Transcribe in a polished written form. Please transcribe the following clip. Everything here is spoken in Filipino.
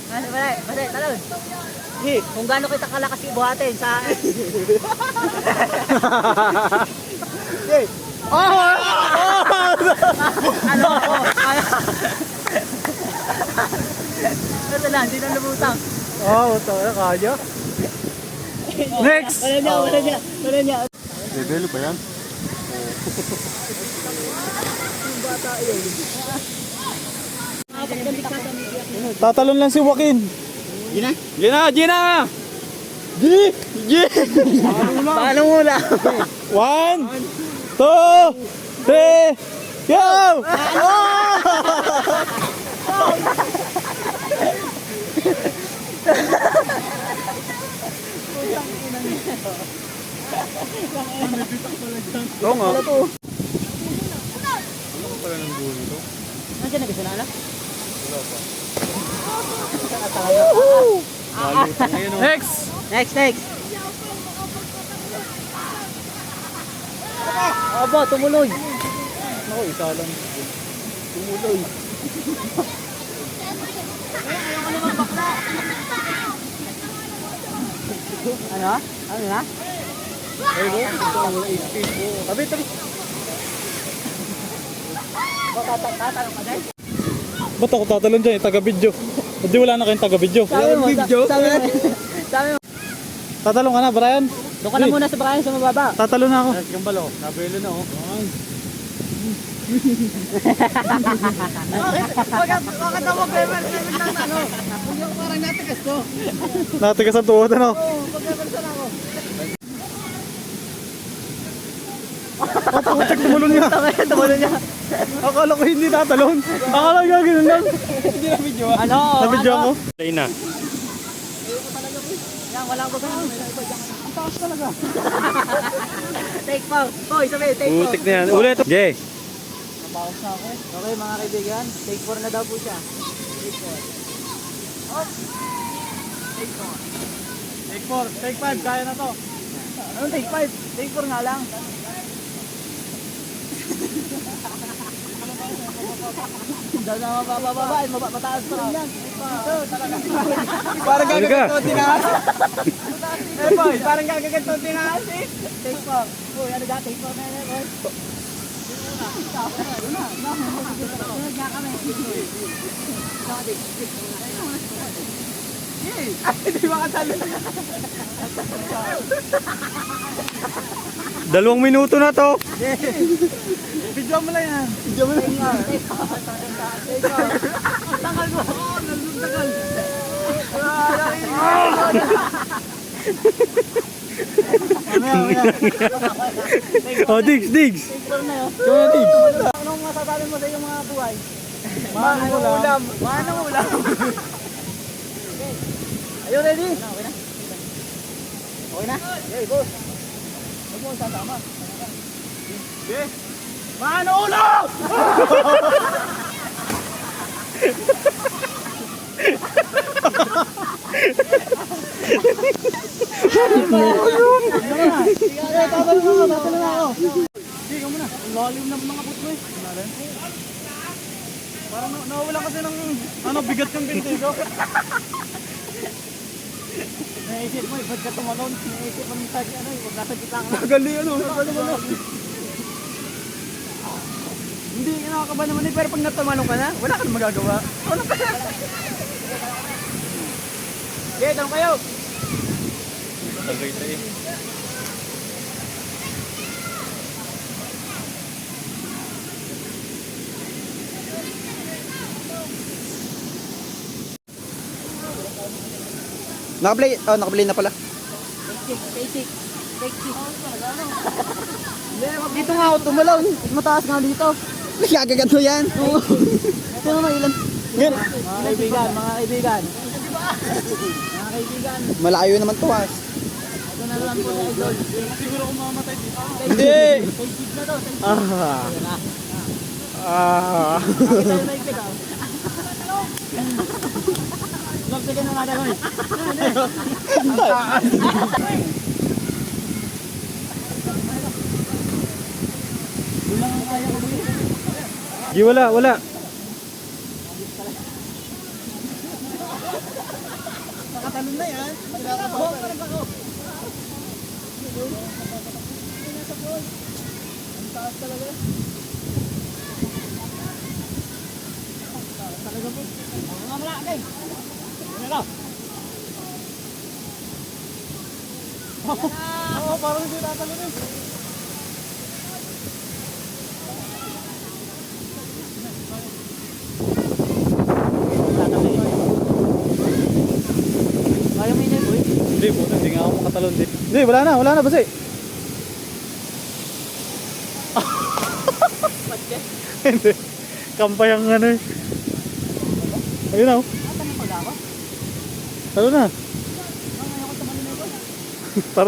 Basta, talon. Kung gaano kita kalakas ibuhatin sa... Basta lang, hindi na lumutang. Ito na kaya. Next! Wala niya. Bebelo ba yan? Tatalon lang si Joaquin. Gina? Gina! Paano mula? 1, 2, 3, go! Oo nga. Ano pala ng buo nito? Nandiyan na kasi na, Wala pa. Next! Aba, tumuloy. Ako, isa lang. Tumuloy. Ano? Ano na? Tabi. Tatanong ka din? Ba't ako tatalon dyan? Taga-video. Hindi wala na kayong taga-video. Sabi mo. Tatalon ka na, Brian. Doon ka na muna sa Brian sa mababa. Tatalon na ako. Yung balo. Nabelo na ako. Bakit ako Clever ng ano? Parang natigas ko. Natigas ang tuhod, ano? Putek, tumulon niya. Akala ko hindi tatalon. Akala ko gano'n lang. Hindi na video. Ano? Na-video mo? Play na. Yan, wala ko ganun. Ang taas talaga. Take 4. Hoy, sabi, take 4. Putek na yan. Ulit. Okay. Nabawas na ako. Okay, mga kaibigan. Take 4 na daw po siya. Take 4. Hop. Take 4. Take 5. Kaya na to. Anong take 5? Take 4 nga lang. Dahil na mababa, mataas pa rin yan. Ito, talaga. Parang gagaganto tinaas. Eh boy, parang gagaganto tinaas eh. Take 4. Uy, ano ga? Take 4 na yan, boy. Sunod nga kami. Hindi makatalo. 2 minuto na to. Video mo lang yan. Video mo lang yan. Tagal mo. Tagal. Digs. Digs. Anong masasabi mo sa iyong mga buhay? Manong ulam. Are you ready? Okay na. Okay na? Okay, boss. Huwag mo sasama. Okay. Mano ulo! Lalim ng mga putlo eh. Parang nawawalan kasi ng bigat yung binti ko. Naisip mo, ba't ka tumalon? Naisip mo nung tagi, huwag nasa gitna ka na. Gali ano. Hindi ka nakakaba naman eh, pero pag natumalon ka na, wala ka na magagawa. Ano ka na? Okay, tanong kayo. Tagay tayo. Nakaplay na pala. Basic. Dito nga ako tumalon. Mataas nga dito. Nagagaganto yan. Ito naman ilan. Yan. Mga kaibigan. Malayo naman to ha. Ito na lang po sa idol. Siguro kung mamamatay dito. Hindi. Basic na to. Kita yung basic ah. Lagsa ka na nga dagoy. Wala. Talon na yan. Kinakabahan talaga ako. Ang taas talaga. Talaga po. Mga malaki. Ano na? Oo, parang hindi tatalon eh. Kaya mo yun, boy? Hindi po, hindi nga ako makatalon din. Hindi, wala na, basi. Hindi. Kampay ang ano eh. Ayun na oh. Tanong pala ako? Talo na. Ang ayaw ko sa manila ko. Tara.